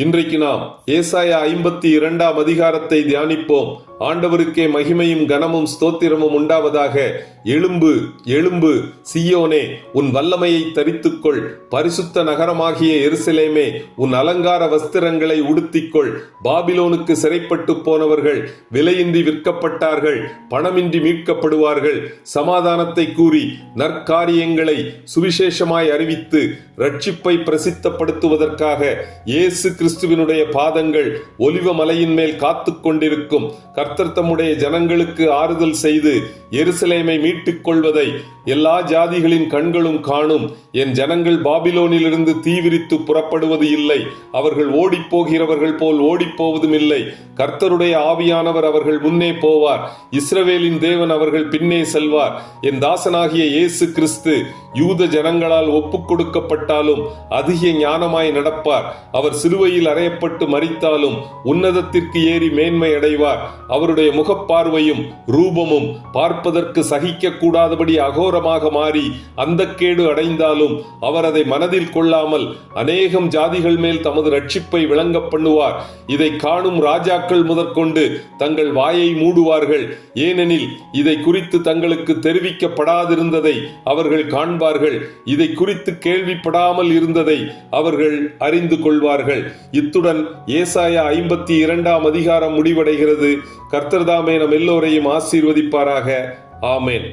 இன்றைக்கு நாம் ஏசாயா 52 அதிகாரத்தை தியானிப்போம். ஆண்டவருக்கே மகிமையும் கனமும் ஸ்தோத்திரமும் உண்டாவதாக. எழும்பு எழும்பு சீயோனே, உன் வல்லமையை தரித்துக்கொள். பரிசுத்த நகரமாகிய எருசலேமே, உன் அலங்கார வஸ்திரங்களை உடுத்திக்கொள். பாபிலோனுக்கு சிறைப்பட்டு போனவர்கள் விலையின்றி விற்கப்பட்டார்கள், பணமின்றி மீட்கப்படுவார்கள். சமாதானத்தை கூறி நற்காரியங்களை சுவிசேஷமாய் அறிவித்து ரட்சிப்பை பிரசித்தப்படுத்துவதற்காக இயேசு கிறிஸ்துவினுடைய பாதங்கள் ஒலிவ மலையின் மேல் காத்து கொண்டிருக்கும். கர்த்தர் தம்முடைய ஜனங்களுக்கு ஆறுதல் செய்து எருசலேமை மீட்டுக் கொள்வதை எல்லா ஜாதிகளின் கண்களும் காணும். என் ஜனங்கள் பாபிலோனிலிருந்து தீவிரித்து புறப்படுவது இல்லை, அவர்கள் ஓடிப்போகிறவர்கள் போல் ஓடிப்போவதும் இல்லை. கர்த்தருடைய ஆவியானவர் அவர்கள் முன்னே போவார், இஸ்ரவேலின் தேவன் அவர்கள் பின்னே செல்வார். என் தாசனாகிய இயேசு கிறிஸ்து யூத ஜனங்களால் ஒப்புக் கொடுக்கப்பட்டாலும் அதிக ஞானமாய் நடப்பார். அவர் சிலுவையில் அறையப்பட்டு மரித்தாலும் உன்னதத்திற்கு ஏறி மேன்மை அடைவார். அவருடைய முகப்பார்வையும் ரூபமும் பார்ப்பதற்கு சகிக்க கூடாதபடி அகோரமாக மாறி அந்த கேடு அடைந்தாலும் அவர் அதை மனதில் கொள்ளாமல் அநேகம் ஜாதிகள் மேல் தமது ரட்சிப்பை விளங்க பண்ணுவார். இதை காணும் ராஜாக்கள் முதற்கொண்டு தங்கள் வாயை மூடுவார்கள், ஏனெனில் இதை குறித்து தங்களுக்கு தெரிவிக்கப்படாதிருந்ததை அவர்கள் காண்பார்கள், இதை குறித்து கேள்விப்படாமல் இருந்ததை அவர்கள் அறிந்து கொள்வார்கள். இத்துடன் ஏசாயா 52 அதிகாரம் முடிவடைகிறது. கர்த்தர் தாமே நம் எல்லோரையும் ஆசீர்வதிப்பாராக. ஆமென்.